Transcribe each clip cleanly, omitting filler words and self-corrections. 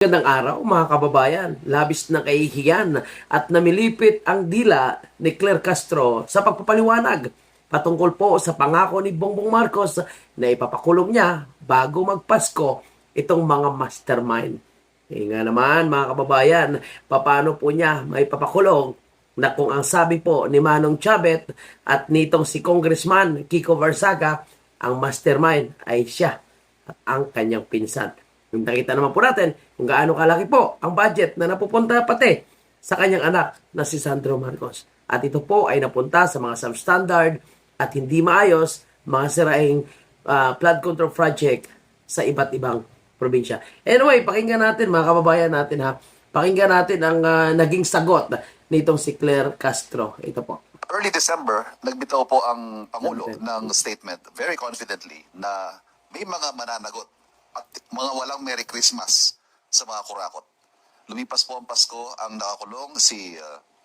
Magandang araw mga kababayan, labis na kahihiyan at namilipit ang dila ni Claire Castro sa pagpapaliwanag patungkol po sa pangako ni Bongbong Marcos na ipapakulong niya bago magpasko itong mga mastermind. Nga naman mga kababayan, paano po niya maipapakulong na kung ang sabi po ni Manong Chabet at nitong si Congressman Kiko Varsaga, ang mastermind ay siya at ang kanyang pinsan. Nakita naman po natin kung gaano kalaki po ang budget na napupunta pati sa kanyang anak na si Sandro Marcos. At ito po ay napunta sa mga substandard at hindi maayos mga siraing flood control project sa iba't ibang probinsya. Anyway, pakinggan natin mga kababayan natin ha. Pakinggan natin ang naging sagot nitong si Claire Castro. Ito po. Early December, nagbitaw po ang Pangulo ng statement very confidently na may mga mananagot at mga walang Merry Christmas sa mga kurakot. Lumipas po ang Pasko, ang nakakulong si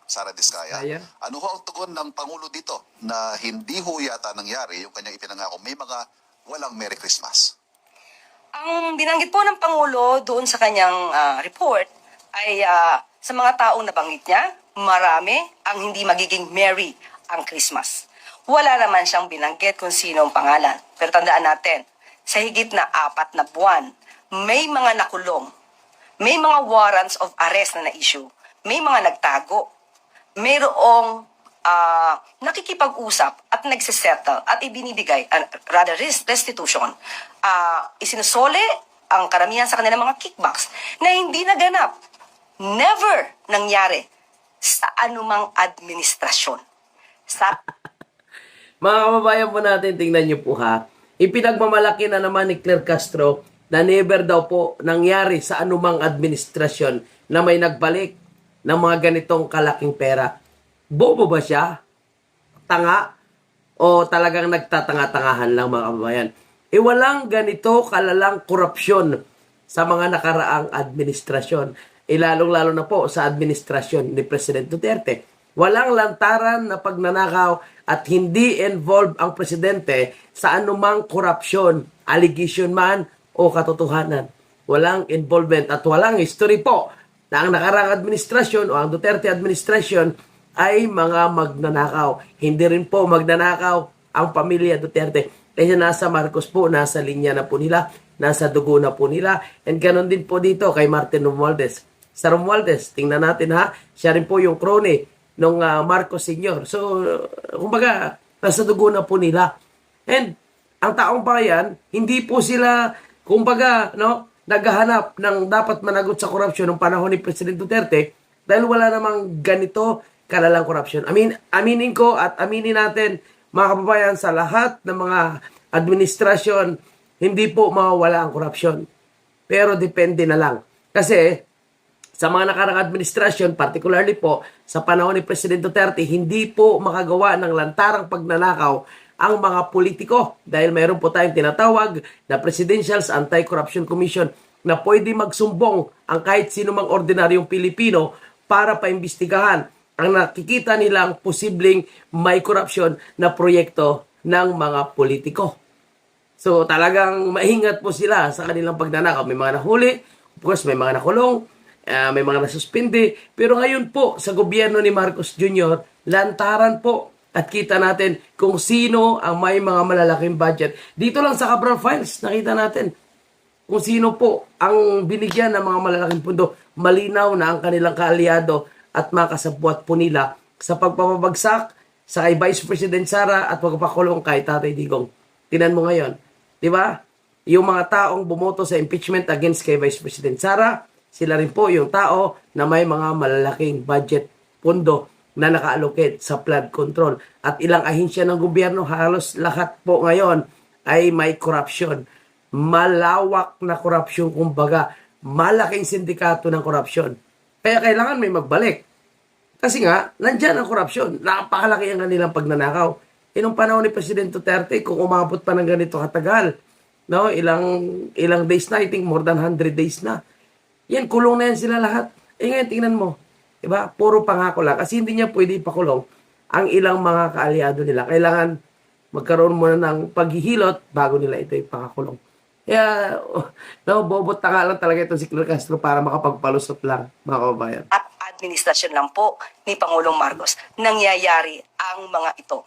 Sara Diskaya. Ano ho ang tugon ng Pangulo dito na hindi ho yata nangyari yung kanyang ipinangako may mga walang Merry Christmas? Ang binanggit po ng Pangulo doon sa kanyang report ay sa mga taong nabanggit niya, marami ang hindi magiging merry ang Christmas. Wala naman siyang binanggit kung sino ang pangalan. Pero tandaan natin, sa higit na 4 na buwan, may mga nakulong, may mga warrants of arrest na na-issue, may mga nagtago, mayroong nakikipag-usap at nagsisettle at ibinibigay, rather restitution, isinusole ang karamihan sa kanilang mga kickbacks na hindi naganap, never nangyari sa anumang administrasyon. Mga kababayan po natin, tingnan niyo po ha. Ipinagmamalaki na naman ni Claire Castro na never daw po nangyari sa anumang administrasyon na may nagbalik ng mga ganitong kalaking pera. Bobo ba siya? Tanga? O talagang nagtatanga-tangahan lang mga kababayan? Walang ganito kalalang korupsyon sa mga nakaraang administrasyon. Lalong-lalo na po sa administrasyon ni President Duterte. Walang lantaran na pagnanakaw at hindi involved ang presidente sa anumang korupsyon, allegation man o katotohanan. Walang involvement at walang history po na ang nakarang administrasyon o ang Duterte administration ay mga magnanakaw. Hindi rin po magnanakaw ang pamilya Duterte. Kasi nasa Marcos po, nasa linya na po nila, nasa dugo na po nila. And ganon din po dito kay Martin Romualdez. Sa Romualdez, tingnan natin ha, siya rin po yung crony nung Marcos Sr. So, kumbaga, nasa dugo na po nila. And, ang taong bayan, hindi po sila, kumbaga, naghahanap ng dapat managot sa korupsyon ng panahon ni President Duterte dahil wala namang ganito kalalang korupsyon. Aminin ko at aminin natin, mga kababayan, sa lahat ng mga administrasyon, hindi po mawawala ang korupsyon. Pero depende na lang. Kasi, sa mga nakarang administrasyon, particularly po sa panahon ni President Duterte, hindi po makagawa ng lantarang pagnanakaw ang mga politiko dahil mayroon po tayong tinatawag na Presidential Anti-Corruption Commission na pwede magsumbong ang kahit sino mang ordinaryong Pilipino para paimbestigahan ang nakikita nilang posibleng may korupsyon na proyekto ng mga politiko. So talagang maingat po sila sa kanilang pagnanakaw. May mga nahuli, of course may mga nakulong, may mga nasuspindi. Pero ngayon po, sa gobyerno ni Marcos Jr., lantaran po at kita natin kung sino ang may mga malalaking budget. Dito lang sa Cabral Files, nakita natin kung sino po ang binigyan ng mga malalaking pundo. Malinaw na ang kanilang kaalyado at mga kasabwat po nila sa pagpapabagsak sa kay Vice President Sara at pagpapakulong kay Tatay Digong. Tinan mo ngayon, di ba? Yung mga taong bumoto sa impeachment against kay Vice President Sara, sila rin po yung tao na may mga malalaking budget pundo na naka-allocate sa flood control. At ilang ahensya ng gobyerno, halos lahat po ngayon ay may corruption. Malawak na corruption, kumbaga, malaking sindikato ng corruption. Kaya kailangan may magbalik. Kasi nga, nandyan ang corruption. Napakalaki ang kanilang pagnanakaw. Nung panahon ni President Duterte, kung umabot pa ng ganito katagal, ilang days na, I think more than 100 days na. Yan, kulong na yan sila lahat. Ngayon, tingnan mo. Diba? Puro pangako lang. Kasi hindi niya pwede ipakulong ang ilang mga kaalyado nila. Kailangan magkaroon muna ng paghihilot bago nila ito ipakulong. Kaya, bobot na nga lang talaga itong si Claire Castro para makapagpalusot lang, mga kababayan. At administrasyon lang po ni Pangulong Marcos nangyayari ang mga ito.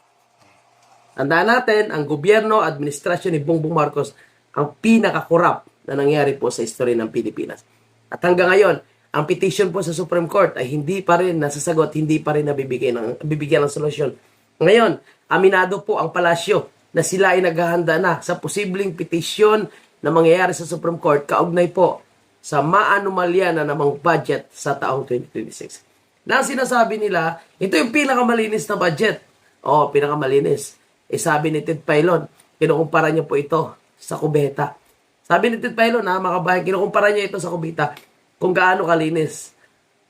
Tandaan natin, ang gobyerno, administrasyon ni Bongbong Marcos, ang pinaka-corrupt na nangyari po sa istorya ng Pilipinas. At hanggang ngayon, ang petition po sa Supreme Court ay hindi pa rin nasasagot, hindi pa rin bibigyan ng solusyon. Ngayon, aminado po ang palasyo na sila ay naghahanda na sa posibleng petition na mangyayari sa Supreme Court kaugnay po sa maanumalya na namang budget sa taong 2026. Na sinasabi nila, ito yung pinakamalinis na budget. O, pinakamalinis. Sabi ni Ted Pailon, kinukumpara niya po ito sa kubeta. Sabi ni Ted Pailon, mga kabayan, kinukumpara niya ito sa kubeta kung gaano kalinis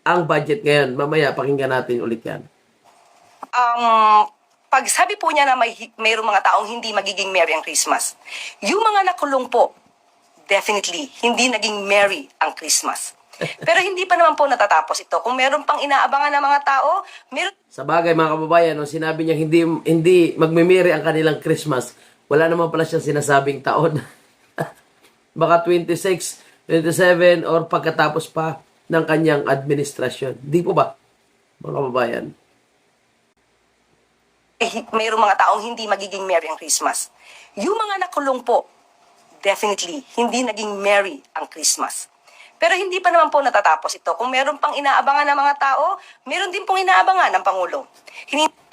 ang budget ngayon. Mamaya, pakinggan natin ulit yan. Pag sabi po niya na mayroong mga taong hindi magiging merry ang Christmas, yung mga nakulong po, definitely, hindi naging merry ang Christmas. Pero hindi pa naman po natatapos ito. Kung meron pang inaabangan ng mga tao, meron... Sa bagay, mga kababayan, nung sinabi niya hindi magmimiri ang kanilang Christmas, wala naman pala siyang sinasabing taon. Baka 26, 27, or pagkatapos pa ng kanyang administrasyon. Di po ba, mga kababayan? Mayroong mga taong hindi magiging merry ang Christmas. Yung mga nakulong po, definitely, hindi naging merry ang Christmas. Pero hindi pa naman po natatapos ito. Kung meron pang inaabangan ng mga tao, meron din pong inaabangan ng Pangulo.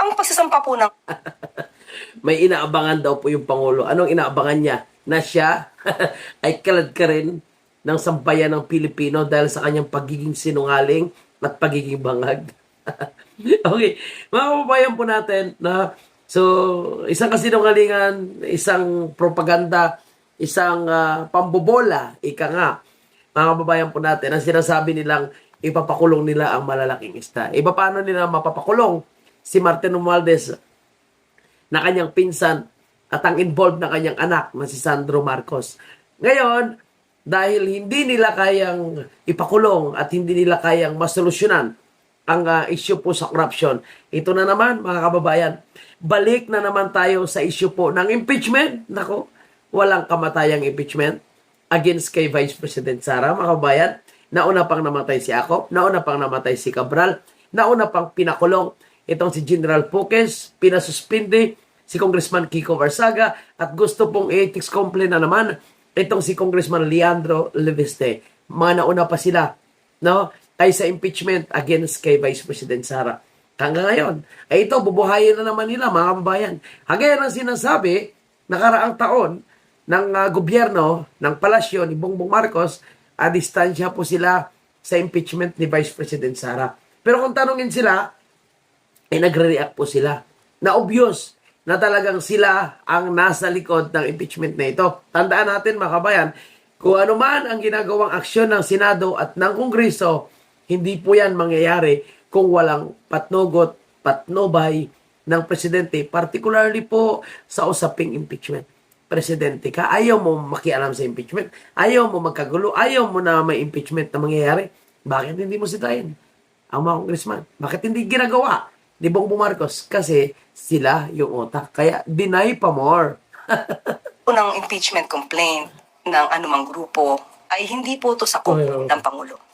Ang pagsasampa po ng... May inaabangan daw po yung Pangulo. Anong inaabangan niya? Na siya ay kalad ka rin ng sambayan ng Pilipino dahil sa kanyang pagiging sinungaling at pagiging bangag. Okay, mga kababayan po natin na isang kasinungalingan, isang propaganda, isang pambobola, ika nga, mga kababayan po natin, ang sinasabi nilang ipapakulong nila ang malalaking isda. Iba paano nila mapapakulong si Martin Romualdez na kanyang pinsan at ang involved na kanyang anak na si Sandro Marcos. Ngayon, dahil hindi nila kayang ipakulong at hindi nila kayang masolusyonan ang issue po sa corruption, ito na naman, mga kababayan, balik na naman tayo sa issue po ng impeachment. Nako, walang kamatayang impeachment against kay Vice President Sara, mga kababayan. Nauna pang namatay si Acop, nauna pang namatay si Cabral, nauna pang pinakulong itong si General Puques, pinasuspindi si Congressman Kiko Barsaga, at gusto pong ethics complaint na naman itong si Congressman Leandro Leviste. Mga nauna pa sila, no? Ay sa impeachment against kay Vice President Sara. Hanggang ngayon, ay ito, bubuhayin na naman nila, mga kababayan. Hanggang ang sinasabi, nakaraang taon ng gobyerno, ng palasyo ni Bongbong Marcos, distansya po sila sa impeachment ni Vice President Sara. Pero kung tanungin sila, ay nagre-react po sila na obvious na talagang sila ang nasa likod ng impeachment na ito. Tandaan natin, mga kabayan, kung ano man ang ginagawang aksyon ng Senado at ng Kongreso, hindi po yan mangyayari kung walang patnugot, patnubay ng presidente, particularly po sa usaping impeachment. Presidente ka, ayaw mo makialam sa impeachment, ayaw mo magkagulo, ayaw mo na may impeachment na mangyayari. Bakit hindi mo sitayin ang mga congressman? Bakit hindi ginagawa ni Bongbong Marcos? Kasi sila yung utak. Kaya deny pa more. Unang impeachment complaint ng anumang grupo ay hindi po ito sakop ng Pangulo.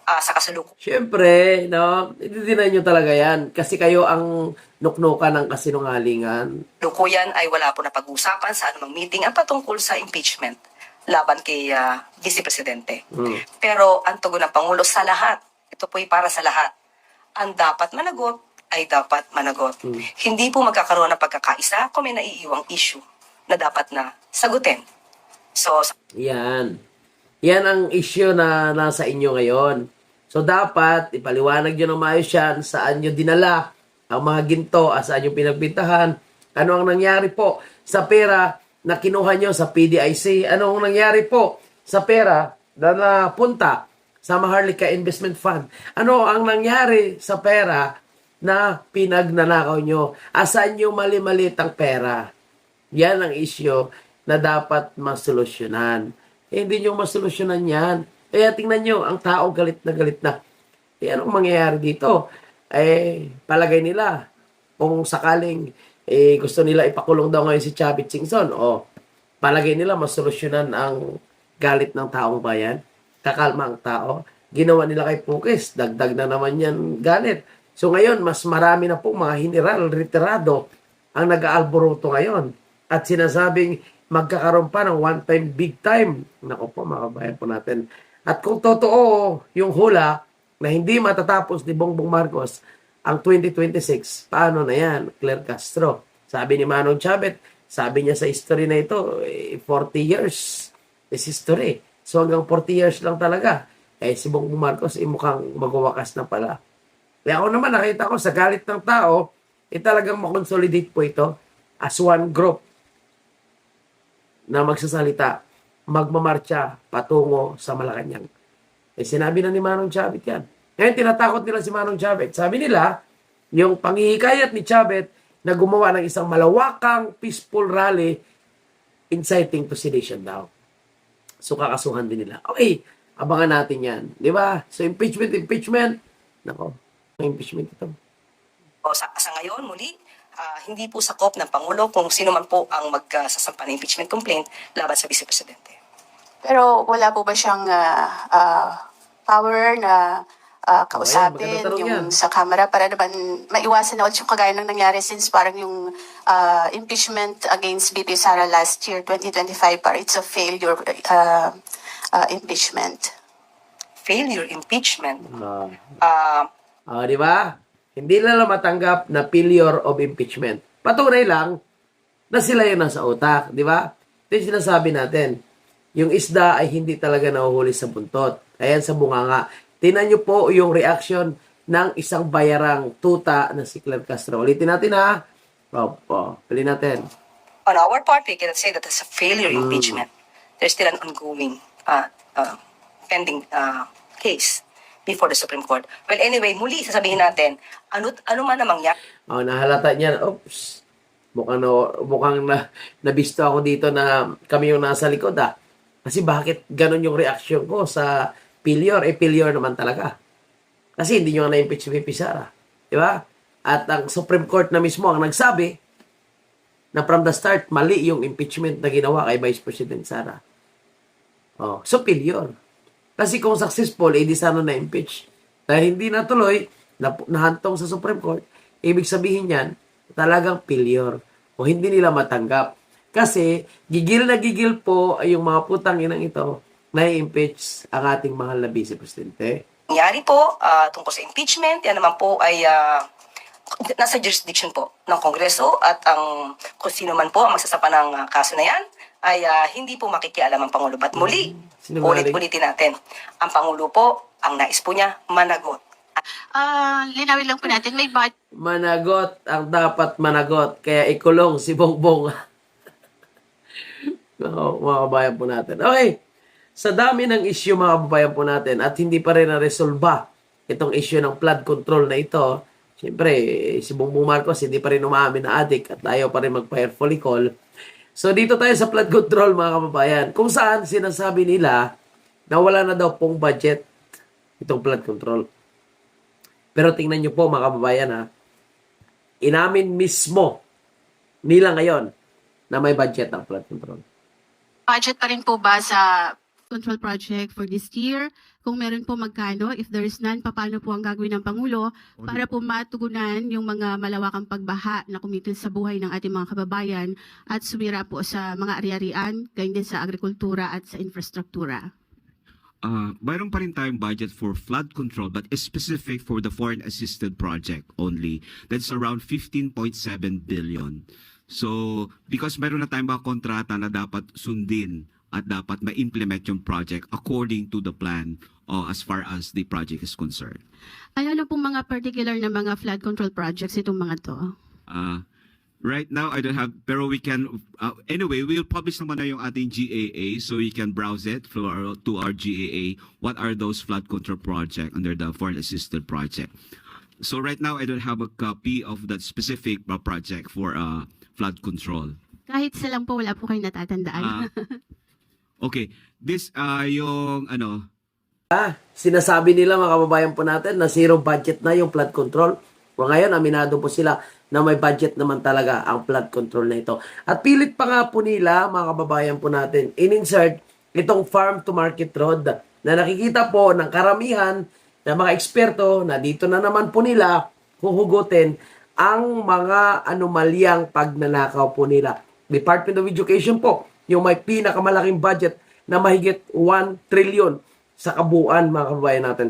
Sa kasalukuyan. Siyempre, no, i-deny nyo talaga yan. Kasi kayo ang nuknukan ng kasinungalingan. Lukuyan ay wala po na pag-usapan sa anumang meeting ang patungkol sa impeachment laban kay Vice Presidente. Pero ang tugon ng Pangulo sa lahat, ito po'y para sa lahat, ang dapat managot ay dapat managot. Hindi po magkakaroon ng pagkakaisa kung may naiiwang issue na dapat na sagutin. So, Yan. Yan ang issue na nasa inyo ngayon. So, dapat ipaliwanag nyo ng maayos yan, saan nyo dinala ang mga ginto, saan nyo pinagbintahan, ano ang nangyari po sa pera na kinuha nyo sa PDIC, ano ang nangyari po sa pera na napunta sa Maharlika Investment Fund, ano ang nangyari sa pera na pinagnanakaw nyo, saan nyo mali-malit ang pera. Yan ang issue na dapat masolusyonan. Hindi nyo masolusyonan yan. Kaya tingnan nyo, ang tao galit na. Anong mangyayari dito? Palagay nila, kung sakaling gusto nila ipakulong daw ngayon si Chavit Singson, palagay nila masolusyonan ang galit ng taong bayan, kakalma ang tao. Ginawa nila kay Pukis, dagdag na naman yan galit. So ngayon, mas marami na po mga general retirado ang nag-aalboroto ngayon. At sinasabing magkakaroon pa ng one-time, big time. Naku po, mga kabayan po natin. At kung totoo yung hula na hindi matatapos ni Bongbong Marcos ang 2026, paano na yan, Claire Castro? Sabi ni Manong Chavez, sabi niya sa history na ito, 40 years is history. So hanggang 40 years lang talaga. Si Bongbong Marcos mukhang magwawakas na pala. Kaya ako naman nakita ko sa galit ng tao, talagang makonsolidate po ito as one group na magsasalita, magmamarcha patungo sa Malacanang. Sinabi na ni Manong Chavez yan. Ngayon, tinatakot nila si Manong Chavez. Sabi nila, yung panghihikayat ni Chavez na gumawa ng isang malawakang peaceful rally inciting to sedition daw. So, kakasuhan din nila. Okay, abangan natin yan. Di ba? So, impeachment. Nako, impeachment ito. Sa ngayon, muli, hindi po sakop ng Pangulo kung sino man po ang magsasampa ng impeachment complaint laban sa Vice Presidente. Pero wala po ba siyang power na kausapin magandang tanong yan. yung sa Kamara para naman maiwasan na ulit yung kagaya ng nangyari since parang yung impeachment against BP Sara last year, 2025, parang it's a failure impeachment. Failure impeachment. Di ba? Hindi nila matanggap na failure of impeachment. Patunay lang na sila yung nasa utak. Di ba? Ito yung sinasabi natin. Yung isda ay hindi talaga nahuhuli sa buntot. Ayan sa bunganga. Tingnan nyo po yung reaction ng isang bayarang tuta na si Claire Castro. Ulitin natin ha. Pili natin. On our part, we cannot say that it's a failure impeachment. There's still an ongoing pending case before the Supreme Court. Well, anyway, muli sasabihin natin, ano man ang mangyari. Nahalata niyan. Oops. Mukhang nabisto ako dito na kami yung nasa likod Kasi bakit ganun yung reaction ko sa failure? Failure naman talaga. Kasi hindi nyo na-impeach si VP Sara. Di ba? At ang Supreme Court na mismo ang nagsabi na from the start, mali yung impeachment na ginawa kay Vice President Sara. So failure. Kasi kung successful, di sana na-impeach. Dahil hindi natuloy, nahantong sa Supreme Court, ibig sabihin yan, talagang failure. O hindi nila matanggap. Kasi, gigil na gigil po ay yung mga putang inang ito na i-impeach ang ating mahal na Vice Presidente. Nangyari po tungkol sa impeachment, yan naman po ay nasa jurisdiction po ng Kongreso at kung sino man po ang magsasapa ng kaso na yan ay hindi po makikialam ang Pangulo. But muli, ulit-ulitin natin, ang Pangulo po, ang nais po niya, managot. Linawin lang po natin, may Managot ang dapat managot. Kaya ikulong si Bongbong. Mga kabayan po natin. Okay. Sa dami ng issue mga kabayan po natin at hindi pa rin na-resolba itong issue ng flood control na ito, siyempre, si Bongbong Marcos hindi pa rin umamin na adik at ayaw pa rin mag-fire follicle. So dito tayo sa flood control mga kababayan, kung saan sinasabi nila na wala na daw pong budget itong flood control. Pero tingnan nyo po mga kababayan inamin mismo nila ngayon na may budget ang flood control. budget pa rin po ba sa control project for this year? Kung meron po magkano, if there is none, paano po ang gagawin ng Pangulo para po matugunan yung mga malawakang pagbaha na kumitil sa buhay ng ating mga kababayan at sumira po sa mga ari-arian, ganyan din sa agrikultura at sa infrastruktura? Mayroon pa rin tayong budget for flood control but specific for the foreign assisted project only. That's around 15.7 billion. So, because mayroon na tayong mga kontrata na dapat sundin at dapat ma-implement yung project according to the plan as far as the project is concerned. Ano pong mga particular na mga flood control projects itong mga to? Right now, I don't have, pero we can, anyway, we'll publish naman na yung ating GAA so you can browse it to our GAA. What are those flood control project under the foreign assisted project? So right now, I don't have a copy of that specific project for flood control. Kahit isa lang po, wala po kayong natatandaan. Okay, this yung Sinasabi nila mga kababayan po natin na zero budget na yung flood control. O ngayon, aminado po sila na may budget naman talaga ang flood control na ito. At pilit pa nga po nila, mga kababayan po natin, in-insert itong farm to market road na nakikita po ng karamihan ng mga eksperto na dito na naman po nila huhugutin ang mga anomalyang pagnanakaw po nila. Department of Education po, yung may pinakamalaking budget na mahigit 1 trillion sa kabuuan, mga kababayan natin.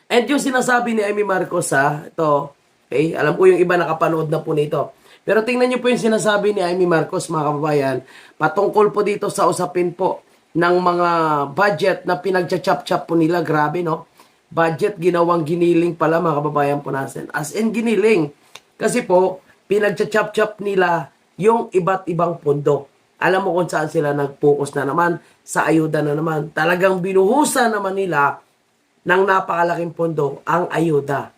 And yung sinasabi ni Amy Marcos, ito, okay, alam ko yung iba nakapanood na po nito. Pero tingnan niyo po yung sinasabi ni Amy Marcos, mga kababayan, patungkol po dito sa usapin po ng mga budget na pinagcha-chop-chop po nila. Grabe, no? Budget ginawang giniling pala, mga kababayan po natin. As in giniling. Kasi po, pinagcha-chop-chop nila yung iba't ibang pondo. Alam mo kung saan sila nag-focus na naman, sa ayuda na naman. Talagang binuhusan naman nila ng napakalaking pondo ang ayuda.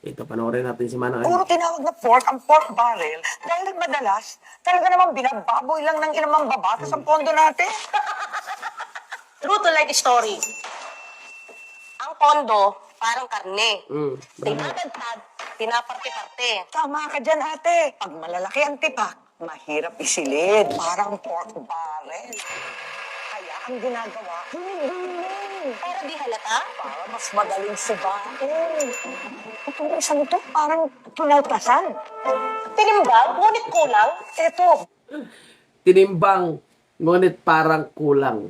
Ito, panoorin natin si Manang. Puro tinawag na pork ang pork barrel dahil madalas talaga namang binababoy lang ng ilang babatas ang pondo natin. True to life story. Ang pondo, parang karne. Tinatagtad, pinaparte-parte. Tama ka dyan, ate. Pag malalaki ang tipak, mahirap isilid. Parang pork barrel. Kaya ang ginagawa, hinihiling. Para di halata. Para mas madaling subahin. Itong isang ito, parang pinaltasan. Tinimbang, ngunit kulang. Eto, Tinimbang, ngunit parang kulang.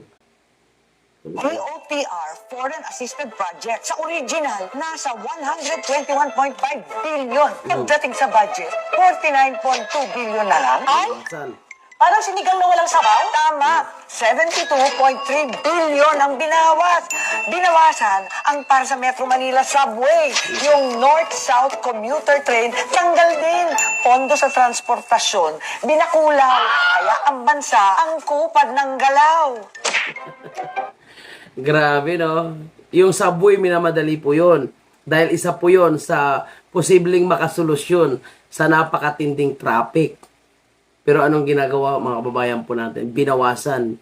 KOTR, Foreign Assisted Project. Sa original, nasa 121.5 billion. Pagdating sa budget, 49.2 billion na lang. Ay, Saan? Parang sinigang na walang sabaw. tama, 72.3 billion ang binawas. Binawasan ang para sa Metro Manila Subway. Yung North-South Commuter Train, tanggal din. Pondo sa transportasyon, binakulang. Kaya ang bansa ang kupad ng galaw. Grabe, no? Yung subway, minamadali po yun. Dahil isa po yun sa posibleng makasolusyon sa napakatinding traffic. Pero anong ginagawa, mga kababayan po natin? Binawasan.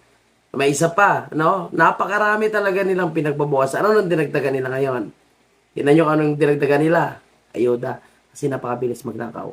May isa pa, no? Napakarami talaga nilang pinagbabawasan. Ano nang dinagdagan nila ngayon? Tingnan nyo anong dinagdagan nila. Ayuda. Kasi napakabilis magnakaw.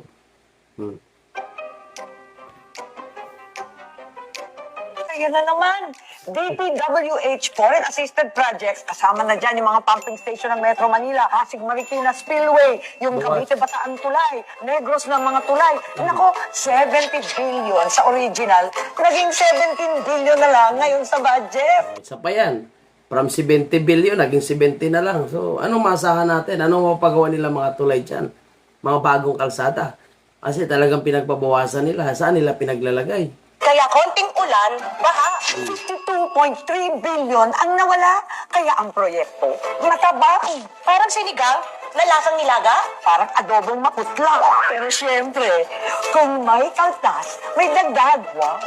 Ayan na naman. DPWH Foreign Assisted Projects. Kasama na dyan yung mga pumping station ng Metro Manila, Pasig Marikina Spillway, yung Cavite Bataan Tulay, Negros ng mga tulay. Nako, 70 billion sa original. Naging 17 billion na lang ngayon sa budget. Isa pa yan. From 70 billion, naging 70 na lang. So, anong masahan natin? Anong mapagawa nila mga tulay dyan? Mga bagong kalsada. Kasi talagang pinagbabawasan nila. Saan nila pinaglalagay? Kaya konting ulan, baha. 52.3 billion ang nawala. Kaya ang proyekto, matabang. Parang sinigang na lasang nilaga. Parang adobong maputla. Pero syempre, kung may kaltas, may dagdag. Wow!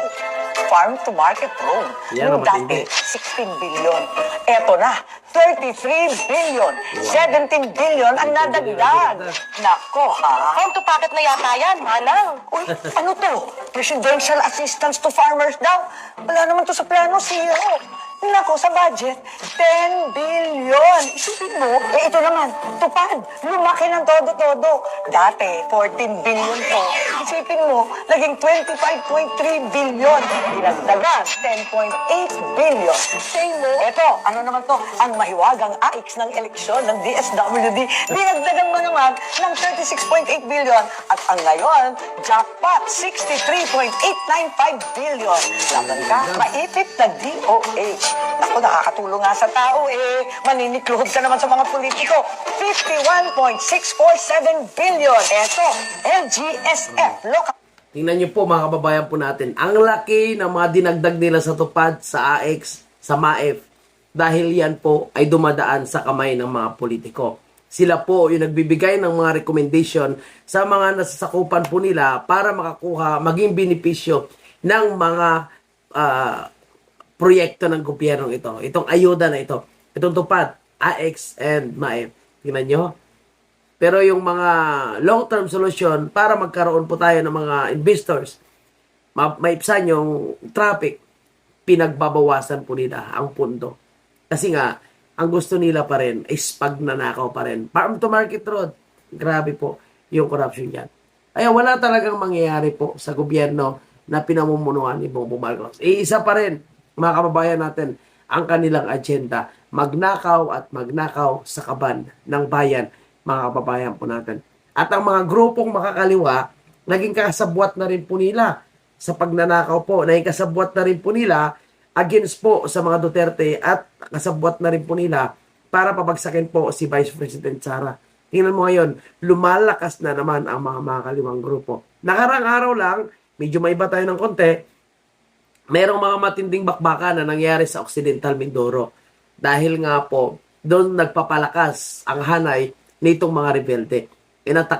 Farm to market road. Yan Yung ang dati, matindi. 16 billion. Eto na, 33 billion. 17 billion ang nadagdag. Nako ha? Farm to pocket na yata yan, manang. Uy, ano to? Presidential assistance to farmers daw. Wala naman to sa plano, zero. Nako, sa budget, 10 billion. Isipin mo, ito naman, tupad. Lumaki ng todo-todo. Dati, 14 billion to. Isipin mo, naging 25.3 billion. Dinagdagan, 10.8 billion. Say mo, ito, ano naman to? Ang mahiwagang AIX ng eleksyon ng DSWD. Dinagdagan mo naman ng 36.8 billion. At ang ngayon, jackpot, 63.895 billion. Laban ka, maipit na DOH. Naku, nakakatulong nga sa tao maninikluhod ka naman sa mga politiko. 51.647 billion. Eto, LGSF, local. Tingnan nyo po mga kababayan po natin. Ang laki ng mga dinagdag nila sa tupad, sa AX, sa MAEF. Dahil yan po ay dumadaan sa kamay ng mga politiko. Sila po yung nagbibigay ng mga recommendation sa mga nasasakupan po nila para makakuha, maging benepisyo ng mga proyekto ng gobyernong ito. Itong ayuda na ito. Itong tupad, AX and MAEF. Tingnan nyo. Pero yung mga long-term solution para magkaroon po tayo ng mga investors, maipsan yung traffic, pinagbabawasan po nila ang pundo. Kasi nga, ang gusto nila pa rin is pagnanakaw pa rin. Farm to market road. Grabe po yung corruption yan. Kaya wala talagang mangyayari po sa gobyerno na pinamumunuan ni Bongbong Marcos. Isa pa rin, mga kababayan natin, ang kanilang agenda. Magnakaw at magnakaw sa kaban ng bayan, mga kababayan po natin. At ang mga grupong makakaliwa, naging kasabwat na rin po nila sa pagnanakaw po. Naging kasabwat na rin po nila against po sa mga Duterte at kasabwat na rin po nila para pabagsakin po si Vice President Sara. Tingnan mo ngayon, lumalakas na naman ang mga makakaliwang grupo. Nakarang araw lang, medyo maiba tayo ng konti, merong mga matinding bakbakan na nangyari sa Occidental Mindoro. Dahil nga po, doon nagpapalakas ang hanay nitong mga rebelde.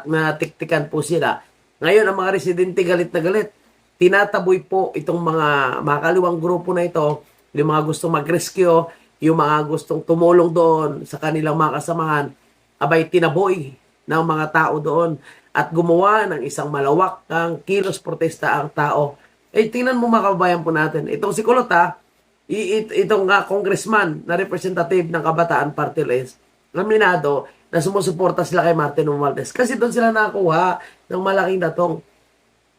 Natiktikan po sila. Ngayon, ang mga residente galit na galit. Tinataboy po itong mga makakaliwang grupo na ito, yung mga gustong mag-rescue, yung mga gustong tumulong doon sa kanilang mga kasamahan, abay tinaboy ng mga tao doon at gumawa ng isang malawak ng kilos protesta ang tao. Tingnan mo mga kababayan po natin. Itong si Kulot itong congressman na representative ng Kabataan Party List, laminado na sumusuporta sila kay Martin Romualdez. Kasi doon sila nakakuha ng malaking datong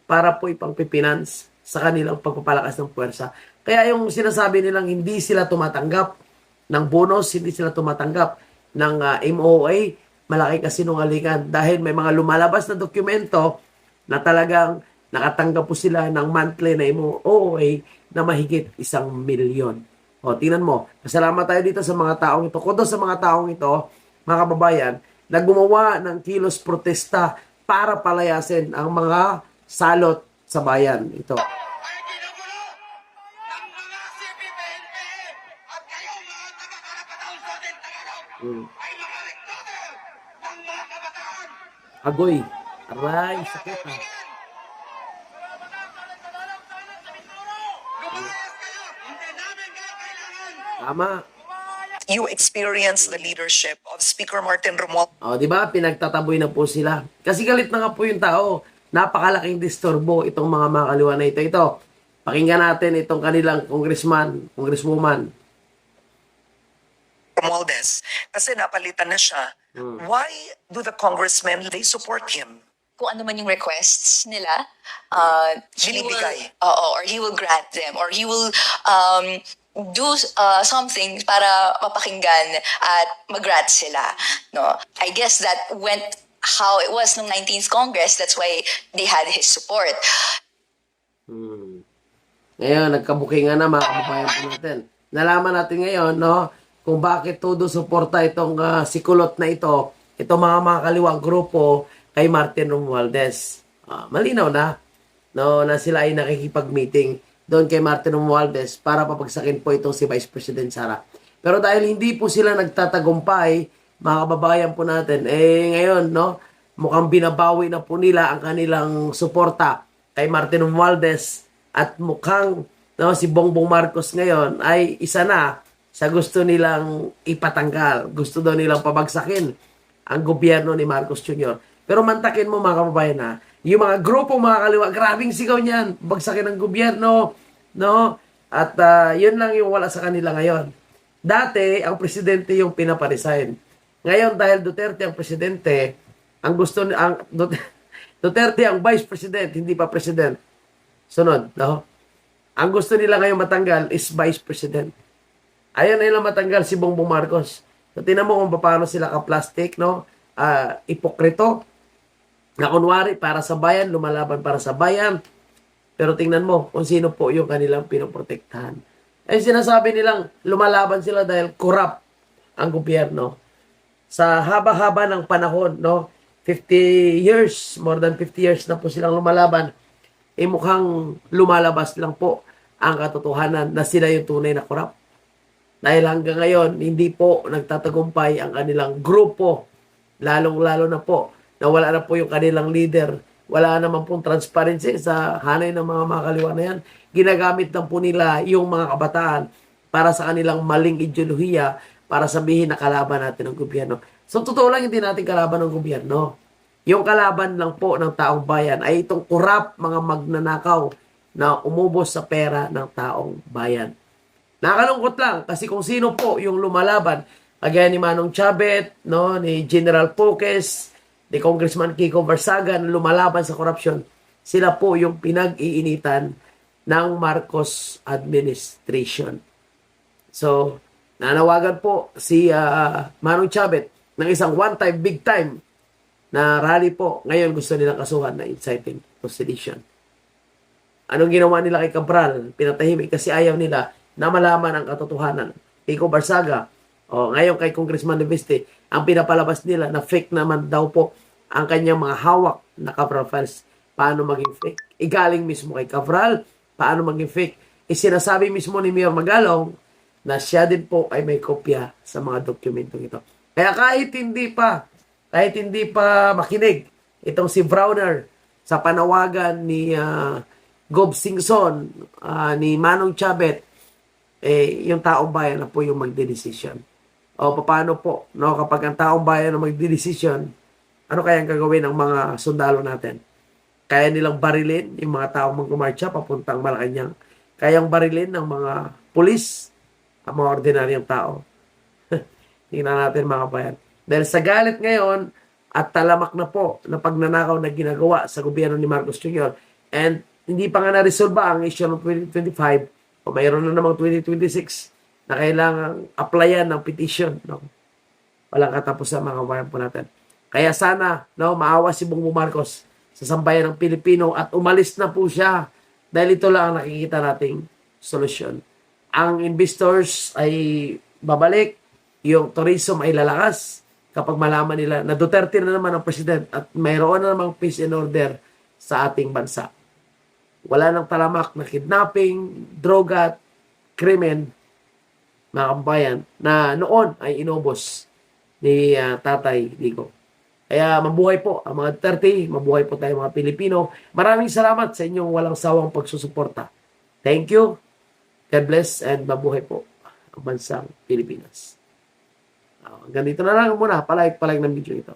para po ipang-finance sa kanilang pagpapalakas ng puwersa. Kaya yung sinasabi nilang hindi sila tumatanggap ng bonus, hindi sila tumatanggap ng MOA, malaki kasinungalingan dahil may mga lumalabas na dokumento na talagang nakatanggap po sila ng monthly na MOA na mahigit 1 milyon. O, tingnan mo, pasalamat tayo dito sa mga taong ito. Kudos sa mga taong ito, mga kababayan, na gumawa ng kilos protesta para palayasin ang mga salot sa bayan. Ito. ay ginugulo ng mga CPPNP at kayo mga taga-karapatang sa ating Tagalog ay mga recruiter ng mga kabataan. Agoy. Aray, sakit ha. Lumayas kayo! Hindi namin kayo kailangan! Tama. You experience the leadership of Speaker Martin Romualdez. O, di ba? Pinagtataboy na po sila. Kasi galit na nga po yung tao. Napakalaking disturbo itong mga makaliwa na ito. Ito, pakinggan natin itong kanilang congressman, congresswoman. Romualdez. Kasi napalitan na siya. Why do the congressmen, they support him? Kung ano man yung requests nila, he will, Binibigay. or he will grant them, or he will do something para mapakinggan at mag-grant sila. No? I guess that went how it was nung 19th Congress. That's why they had his support. Ngayon, nagkabukingan na mga kababayan po natin. Nalaman natin ngayon, no, kung bakit todo suporta itong si Kulot na ito, itong mga makakaliwang grupo kay Martin Romualdez. Malinaw na, no, na sila ay nakikipag-meeting doon kay Martin Romualdez para papagsakin po itong si Vice President Sara. Pero dahil hindi po sila nagtatagumpay, mga kababayan po natin, ngayon, no, mukhang binabawi na po nila ang kanilang suporta kay Martin Romualdez at mukhang, no, si Bongbong Marcos ngayon ay isa na sa gusto nilang ipatanggal. Gusto daw nilang pabagsakin ang gobyerno ni Marcos Jr. Pero mantakin mo mga kababayan na, yung mga grupo mga kaliwa, grabing sigaw niyan, bagsakin ng gobyerno, no? At yun lang yung wala sa kanila ngayon. Dati, ang presidente yung pinaparesign. Ngayon, dahil Duterte ang presidente, Duterte ang vice president, hindi pa president. Sunod, no? Ang gusto nila ngayon matanggal is vice president. Ayaw na nila matanggal si Bongbong Marcos. So, tinan mo kung paano sila ka-plastic, no? Ipokrito. Na kunwari, para sa bayan, lumalaban para sa bayan. Pero tingnan mo kung sino po yung kanilang pinoprotektahan. Sinasabi nilang lumalaban sila dahil corrupt ang gobyerno. Sa haba-haba ng panahon, no? 50 years, more than 50 years na po silang lumalaban, mukhang lumalabas lang po ang katotohanan na sila yung tunay na corrupt. Dahil hanggang ngayon, hindi po nagtatagumpay ang kanilang grupo. Lalong-lalo na po, na wala na po yung kanilang leader. Wala naman pong transparency sa hanay ng mga makakaliwa na yan. Ginagamit lang po nila yung mga kabataan para sa kanilang maling ideolohiya para sabihin na kalaban natin ng gobyerno. So, totoo lang hindi natin kalaban ng gobyerno. Yung kalaban lang po ng taong bayan ay itong corrupt mga magnanakaw na umubos sa pera ng taong bayan. Nakalungkot lang kasi kung sino po yung lumalaban, kagaya ni Manong Chabet, no, ni General Poques, ni Congressman Kiko Barsaga na lumalaban sa korupsyon, sila po yung pinag-iinitan ng Marcos administration. So, nanawagan po si Manong Chavez ng isang one-time, big-time na rally po. Ngayon gusto nilang kasuhan na inciting to sedition. Anong ginawa nila kay Cabral? Pinatahimik kasi ayaw nila na malaman ang katotohanan. Kiko Barsaga, ngayon kay Congressman Leviste, ang pinapalabas nila na fake naman daw po ang kanyang mga hawak na Cabral files. Paano maging fake? Igaling mismo kay Cabral, paano maging fake? Sinasabi mismo ni Mayor Magalong na siya din po ay may kopya sa mga dokumentong ito. Kaya kahit hindi pa makinig itong si Browner sa panawagan ni Gob Singson, ni Manong Chavez, yung taong bayan na po yung magdedesisyon. O paano po, no, kapag ang taong bayan na magdedesisyon, ano kayang gagawin ng mga sundalo natin? Kaya nilang barilin yung mga taong magkumarcha papuntang Malacanang. Kayang barilin ng mga pulis ang mga ordinaryong tao. Tingnan natin mga bayan. Dahil sa galit ngayon at talamak na po na pagnanakaw na ginagawa sa gobyerno ni Marcos Jr. And hindi pa nga na-resolve ang issue ng 2025 o mayroon na namang 2026 na kailangang applyan ng petition. No? Walang katapusan mga bayan po natin. Kaya sana maawa si Bongbong Marcos sa sambayan ng Pilipino at umalis na po siya dahil ito lang ang nakikita nating solusyon. Ang investors ay babalik, yung tourism ay lalakas kapag malaman nila na Duterte na naman ang president at mayroon na namang peace and order sa ating bansa. Wala nang talamak na kidnapping, droga, krimen, mga kabayan, na noon ay inubos ni Tatay Digong. Kaya mabuhay po ang mga Duterte, mabuhay po tayo mga Pilipino. Maraming salamat sa inyong walang sawang pagsusuporta. Thank you. God bless and mabuhay po ang bansang Pilipinas. Hanggang dito na lang muna. Palike ng video ito.